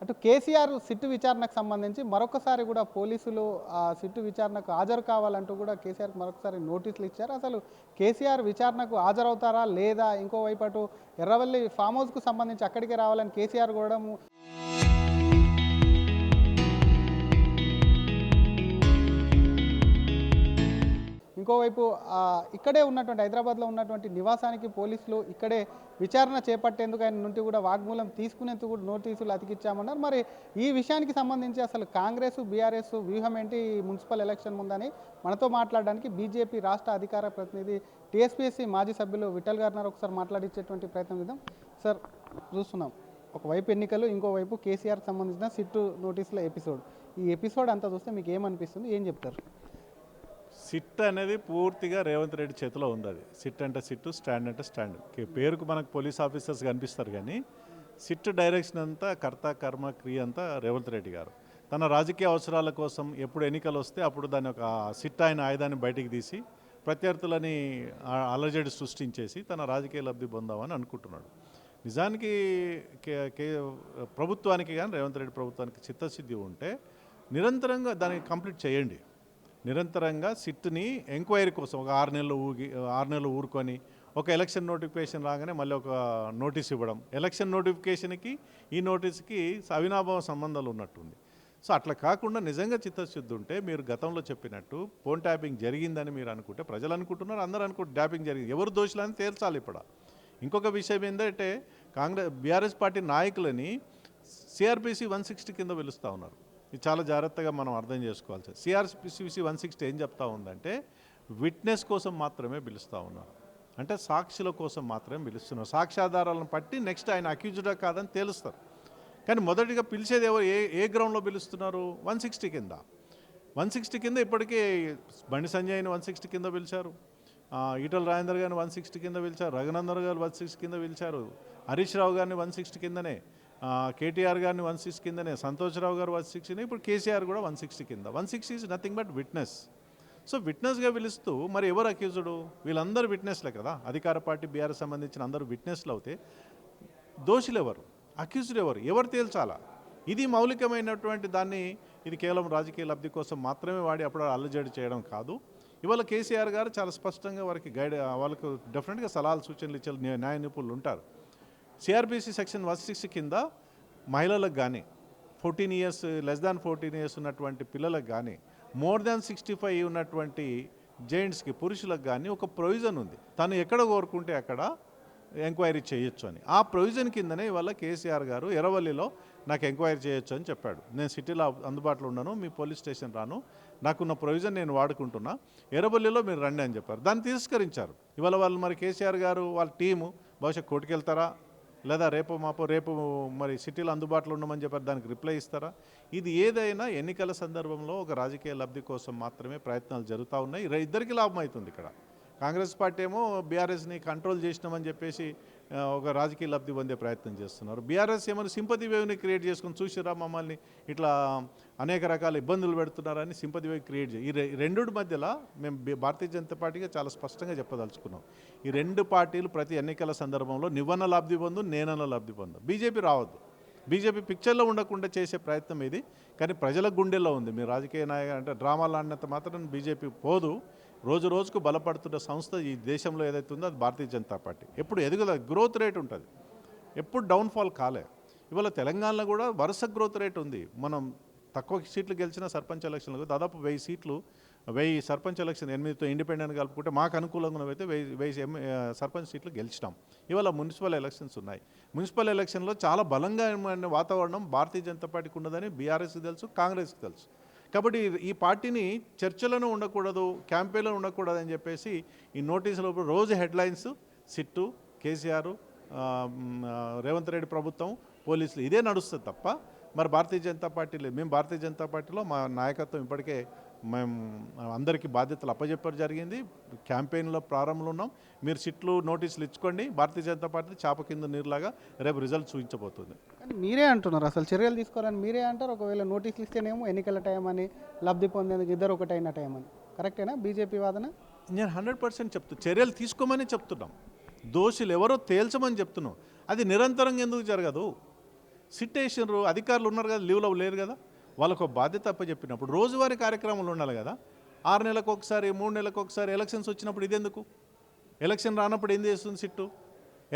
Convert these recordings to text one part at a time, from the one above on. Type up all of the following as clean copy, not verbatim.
అటు కేసీఆర్ సిట్టు విచారణకు సంబంధించి మరొకసారి కూడా పోలీసులు సిట్టు విచారణకు హాజరు కావాలంటూ కూడా కేసీఆర్కి మరొకసారి నోటీసులు ఇచ్చారు. అసలు కేసీఆర్ విచారణకు హాజరవుతారా లేదా? ఇంకోవైపు అటు ఎర్రవల్లి ఫామ్ హౌస్కు సంబంధించి అక్కడికి రావాలని కేసీఆర్ కూడా ఇంకోవైపు ఇక్కడే ఉన్నటువంటి హైదరాబాద్లో ఉన్నటువంటి నివాసానికి పోలీసులు ఇక్కడే విచారణ చేపట్టేందుకు ఆయన నుండి కూడా వాగ్మూలం తీసుకునేందుకు కూడా నోటీసులు అతికిచ్చామన్నారు. మరి ఈ విషయానికి సంబంధించి అసలు కాంగ్రెస్ బీఆర్ఎస్ వ్యూహం ఏంటి మున్సిపల్ ఎలక్షన్ ముందని మనతో మాట్లాడడానికి బీజేపీ రాష్ట్ర అధికార ప్రతినిధి టీఎస్పీఎస్సీ మాజీ సభ్యులు విఠల్ గారు ఒకసారి మాట్లాడించేటువంటి ప్రయత్నం చేద్దాం. సార్, చూస్తున్నాం ఒకవైపు ఎన్నికలు, ఇంకోవైపు కేసీఆర్కి సంబంధించిన సిట్టు నోటీసుల ఎపిసోడ్. ఈ ఎపిసోడ్ అంతా చూస్తే మీకు ఏమనిపిస్తుంది, ఏం చెప్తారు? సిట్ అనేది పూర్తిగా రేవంత్ రెడ్డి చేతిలో ఉంది. అది సిట్ అంటే సిట్టు, స్టాండ్ అంటే స్టాండ్. పేరుకు మనకు పోలీస్ ఆఫీసర్స్ కనిపిస్తారు కానీ సిట్ డైరెక్షన్ అంతా కర్త కర్మ క్రియ అంతా రేవంత్ రెడ్డి గారు. తన రాజకీయ అవసరాల కోసం ఎప్పుడు ఎన్నికలు వస్తే అప్పుడు దాని ఒక సిట్ అయిన ఆయుధాన్ని బయటికి తీసి ప్రత్యర్థులని అలజడి సృష్టించేసి తన రాజకీయ లబ్ధి పొందామని అనుకుంటున్నాడు. నిజానికి ప్రభుత్వానికి కానీ రేవంత్ రెడ్డి ప్రభుత్వానికి చిత్తశుద్ధి ఉంటే నిరంతరంగా దాన్ని కంప్లీట్ చేయండి. నిరంతరంగా సిట్ని ఎంక్వైరీ కోసం ఒక 6 నెలలు ఊరుకొని ఒక ఎలక్షన్ నోటిఫికేషన్ రాగానే మళ్ళీ ఒక నోటీస్ ఇవ్వడం, ఎలక్షన్ నోటిఫికేషన్కి ఈ నోటీస్కి అవినాభావ సంబంధాలు ఉన్నట్టుంది. సో అట్లా కాకుండా నిజంగా చిత్తశుద్ధి ఉంటే మీరు గతంలో చెప్పినట్టు ఫోన్ ట్యాపింగ్ జరిగిందని మీరు అనుకుంటే, ప్రజలు అనుకుంటున్నారు, అందరూ అనుకుంటే ట్యాపింగ్ జరిగింది, ఎవరు దోషులని తేల్చాలి. ఇప్పుడు ఇంకొక విషయం ఏంటంటే బీఆర్ఎస్ పార్టీ నాయకులని సిఆర్పిసి 160 కింద పిలుస్తూ ఉన్నారు. ఇది చాలా జాగ్రత్తగా మనం అర్థం చేసుకోవాల్సి. సిఆర్పిసి 160 ఏం చెప్తా ఉందంటే విట్నెస్ కోసం మాత్రమే పిలుస్తూ ఉన్నారు, అంటే సాక్షుల కోసం మాత్రమే పిలుస్తున్నారు. సాక్ష్యాధారాలను బట్టి నెక్స్ట్ ఆయన అక్యూజ్డా కాదని తేలుస్తారు. కానీ మొదటిగా పిలిచేది ఎవరు, ఏ గ్రౌండ్లో పిలుస్తున్నారు? 160 కింద. 160 కింద ఇప్పటికే బండి సంజయ్ని 160 కింద పిలిచారు, ఈటల రాజేందర్ గారిని 160 కింద పిలిచారు, రఘునందన్ గారు 160 కింద పిలిచారు, హరీష్ రావు గారిని 160 కిందనే, కేటీఆర్ గారిని 160 కిందనే, సంతోష్ రావు గారు 160, ఇప్పుడు కేసీఆర్ కూడా 160 కింద. 160 is nothing but witness. So విట్నెస్గా పిలుస్తూ మరి ఎవరు అక్యూజుడు? వీళ్ళందరూ విట్నెస్లే కదా. అధికార పార్టీ బీఆర్ఎస్ సంబంధించిన అందరూ విట్నెస్లు అవుతే దోషులు ఎవరు, అక్యూజుడు ఎవరు తేల్చాలా? ఇది మౌలికమైనటువంటి దాన్ని ఇది కేవలం రాజకీయ లబ్ధి కోసం మాత్రమే వాడి అప్పుడు అల్లజడి చేయడం కాదు. ఇవాళ కేసీఆర్ గారు చాలా స్పష్టంగా వారికి వాళ్ళకు డెఫినెట్గా సలహాలు సూచనలు ఇచ్చే న్యాయ నిపుణులు ఉంటారు. సిఆర్పిసి సెక్షన్ 160 కింద మహిళలకు కానీ 14 ఇయర్స్ లెస్ దాన్ 14 ఇయర్స్ ఉన్నటువంటి పిల్లలకు కానీ మోర్ దాన్ 65 ఉన్నటువంటి జెంట్స్కి పురుషులకు కానీ ఒక ప్రొవిజన్ ఉంది. తను ఎక్కడ కోరుకుంటే అక్కడ ఎంక్వైరీ చేయొచ్చు అని. ఆ ప్రొవిజన్ కిందనే ఇవాళ కేసీఆర్ గారు ఎర్రవల్లిలో నాకు ఎంక్వైరీ చేయొచ్చు అని చెప్పాడు. నేను సిటీలో అందుబాటులో ఉన్నాను, మీ పోలీస్ స్టేషన్ రాను, నాకున్న ప్రొవిజన్ నేను వాడుకుంటున్నా, ఎర్రవల్లిలో మీరు రండి అని చెప్పారు. దాన్ని తిరస్కరించారు. ఇవాళ వాళ్ళు మరి కేసీఆర్ గారు వాళ్ళ టీము బహుశా కోర్టుకు వెళ్తారా, లేదా రేపు మరి సిటీలో అందుబాటులో ఉండమని చెప్పారు, దానికి రిప్లై ఇస్తారా? ఇది ఏదైనా ఎన్నికల సందర్భంలో ఒక రాజకీయ లబ్ధి కోసం మాత్రమే ప్రయత్నాలు జరుగుతూ ఉన్నాయి. ఇద్దరికి లాభం అవుతుంది. ఇక్కడ కాంగ్రెస్ పార్టీ ఏమో బీఆర్ఎస్ని కంట్రోల్ చేసినామని చెప్పేసి ఒక రాజకీయ లబ్ధి పొందే ప్రయత్నం చేస్తున్నారు. బీఆర్ఎస్ ఏమైనా సింపతి వేవ్ని క్రియేట్ చేసుకొని చూసిరా మమ్మల్ని ఇట్లా అనేక రకాల ఇబ్బందులు పెడుతున్నారని సింపతి వేవ్ క్రియేట్ చేయి. ఈ రెండుటి మధ్యలో మేము భారతీయ జనతా పార్టీగా చాలా స్పష్టంగా చెప్పదలుచుకున్నాం. ఈ రెండు పార్టీలు ప్రతి ఎన్నికల సందర్భంలో నువ్వన్న లబ్ధి పొందు, నేనన్న లబ్ధి పొందు. బీజేపీ రావద్దు. బీజేపీ పిక్చర్లో ఉండకుండా చేసే ప్రయత్నం ఇది. కానీ ప్రజల గుండెల్లో ఉంది. మీ రాజకీయ నాయకులు అంటే డ్రామాలు ఆడినంత మాత్రం బీజేపీ పోదు. రోజు రోజుకు బలపడుతున్న సంస్థ ఈ దేశంలో ఏదైతే ఉందో అది భారతీయ జనతా పార్టీ. ఎప్పుడు ఎదుగుదల గ్రోత్ రేట్ ఉంటుంది, ఎప్పుడు డౌన్ఫాల్ కాలే. ఇవాళ తెలంగాణలో కూడా వరుస గ్రోత్ రేట్ ఉంది. మనం తక్కువ సీట్లు గెలిచిన సర్పంచ్ ఎలక్షన్లకు దాదాపు 1000 సర్పంచ్ ఎలక్షన్ 8తో ఇండిపెండెంట్ కలుపుకుంటే మాకు అనుకూలంగా ఉన్నవైతే 1000 సర్పంచ్ సీట్లు గెలిచినాం. ఇవాళ మున్సిపల్ ఎలక్షన్స్ ఉన్నాయి. మున్సిపల్ ఎలక్షన్లో చాలా బలంగా వాతావరణం భారతీయ జనతా పార్టీకి ఉన్నదని బీఆర్ఎస్కి తెలుసు, కాంగ్రెస్కి తెలుసు. కాబట్టి ఈ పార్టీని చర్చలను ఉండకూడదు, క్యాంపెయిన్లో ఉండకూడదు అని చెప్పేసి ఈ నోటీసులో రోజు హెడ్లైన్స్ సిట్టు, కేసీఆర్, రేవంత్ రెడ్డి ప్రభుత్వం, పోలీసులు ఇదే నడుస్తుంది తప్ప మరి భారతీయ జనతా పార్టీలో మేము భారతీయ జనతా పార్టీలో మా నాయకత్వం ఇప్పటికే మేము అందరికీ బాధ్యతలు అప్పచెప్పడం జరిగింది. క్యాంపెయిన్లో ప్రారంభంలో ఉన్నాం. మీరు సిట్లు నోటీసులు ఇచ్చుకోండి. భారతీయ జనతా పార్టీ చాప కింద నీరులాగా రేపు రిజల్ట్ చూపించబోతుంది. కానీ మీరే అంటున్నారు అసలు చర్యలు తీసుకోవాలని మీరే అంటారు. ఒకవేళ నోటీసులు ఇస్తేనేమో ఎన్నికల టైం అని, లబ్ధి పొందేందుకు ఇద్దరు ఒకటైన టైం అని. కరెక్టేనా బీజేపీ వాదన? నేను 100% చెప్తున్నా. చర్యలు తీసుకోమని చెప్తున్నాం, దోషులు ఎవరో తేల్చమని చెప్తున్నాం. అది నిరంతరంగా ఎందుకు జరగదు? సిట్ వేసినారు, అధికారులు ఉన్నారు కదా, లీవ్లో లేరు కదా, వాళ్ళకు ఒక బాధ్యత చెప్పినప్పుడు రోజువారీ కార్యక్రమాలు ఉండాలి కదా. 6 నెలలకు ఒకసారి 3 నెలలకు ఒకసారి ఎలక్షన్స్ వచ్చినప్పుడు ఇదెందుకు? ఎలక్షన్ రానప్పుడు ఏం చేస్తుంది సిట్టు?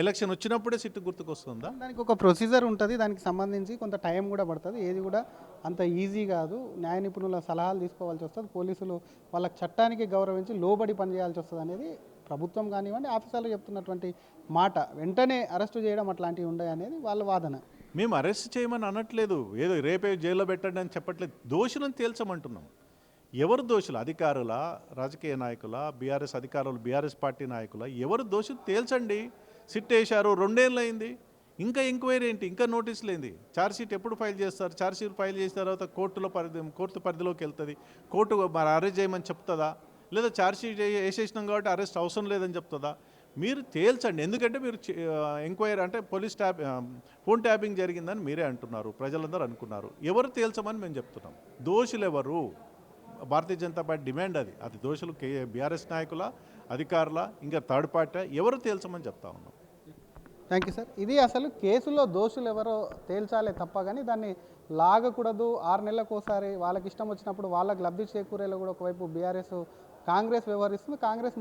ఎలక్షన్ వచ్చినప్పుడే సిట్టు గుర్తుకొస్తుందా? దానికి ఒక ప్రొసీజర్ ఉంటుంది, దానికి సంబంధించి కొంత టైం కూడా పడుతుంది. ఏది కూడా అంత ఈజీ కాదు. న్యాయ నిపుణుల సలహాలు తీసుకోవాల్సి వస్తుంది. పోలీసులు వాళ్ళకి చట్టానికి గౌరవించి లోబడి పనిచేయాల్సి వస్తుంది అనేది ప్రభుత్వం కానివ్వండి, ఆఫీసర్లు చెప్తున్నటువంటి మాట. వెంటనే అరెస్టు చేయడం అట్లాంటివి ఉన్నాయి అనేది వాళ్ళ వాదన. మేము అరెస్ట్ చేయమని అనట్లేదు, ఏదో రేపే జైల్లో పెట్టండి అని చెప్పట్లేదు. దోషులను తేల్చమంటున్నాం. ఎవరు దోషులు? అధికారుల, రాజకీయ నాయకుల, బీఆర్ఎస్ అధికారులు, బీఆర్ఎస్ పార్టీ నాయకుల, ఎవరు దోషులు తేల్చండి. సిట్ వేశారు, 2 ఏళ్ళు అయింది, ఇంకా ఎంక్వైరీ ఏంటి? ఇంకా నోటీసులు ఏంది? ఛార్జ్షీట్ ఎప్పుడు ఫైల్ చేస్తారు? ఛార్జ్షీట్ ఫైల్ చేసిన తర్వాత కోర్టు పరిధిలోకి వెళ్తుంది. కోర్టు మరి అరెస్ట్ చేయమని చెప్తుందా? లేదా ఛార్జ్షీట్ వేసేసినాం కాబట్టి అరెస్ట్ అవసరం లేదని చెప్తుందా? మీరు తేల్చండి. ఎందుకంటే మీరు ఎంక్వైరీ అంటే ఫోన్ ట్యాపింగ్ జరిగిందని మీరే అంటున్నారు, ప్రజలందరూ అనుకున్నారు. ఎవరు తేల్చమని మేము చెప్తున్నాం. దోషులు ఎవరు? భారతీయ జనతా పార్టీ డిమాండ్ అది దోషులు బీఆర్ఎస్ నాయకుల, అధికారుల, ఇంకా థర్డ్ పార్టీ, ఎవరు తేల్చమని చెప్తా ఉన్నాం. Thank you sir. ఇది అసలు కేసులో దోషులు ఎవరో తేల్చాలే తప్ప కానీ దాన్ని లాగకూడదు. 6 నెలలకు ఒకసారి వాళ్ళకి ఇష్టం వచ్చినప్పుడు వాళ్ళకి లబ్ధి చేకూరేలో కూడా ఒకవైపు బీఆర్ఎస్, కాంగ్రెస్ వ్యవహరిస్తుంది. కాంగ్రెస్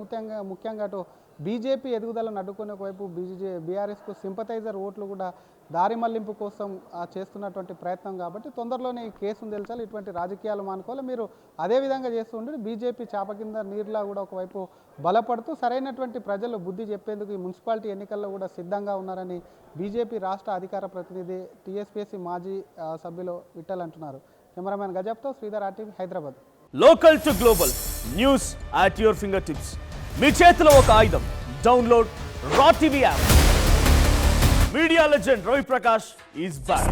ముఖ్యంగా అటు బీజేపీ ఎదుగుదలను అడ్డుకునే ఒకవైపు బీఆర్ఎస్కు సింపథైజర్ ఓట్లు కూడా దారి మళ్లింపు కోసం చేస్తున్నటువంటి ప్రయత్నం. కాబట్టి తొందరలోనే ఈ కేసును తెలిసాలి. ఇటువంటి రాజకీయాలు మానుకోవాలి. మీరు అదేవిధంగా చేస్తుంటే బీజేపీ చాప కింద నీరులా కూడా ఒకవైపు బలపడుతూ సరైనటువంటి ప్రజలు బుద్ధి చెప్పేందుకు ఈ మున్సిపాలిటీ ఎన్నికల్లో కూడా సిద్ధంగా ఉన్నారని బీజేపీ రాష్ట్ర అధికార ప్రతినిధి టీఎస్పీఎస్సీ మాజీ సభ్యులు విఠల్ అంటున్నారు. కెమెరామెన్ గజబ్తో Sridhar, RTV, Hyderabad. Local to global news at your finger tips. మీ చేతిలో ఒక ఆయుధం. Download raw TV app. Media legend Ravi Prakash is back.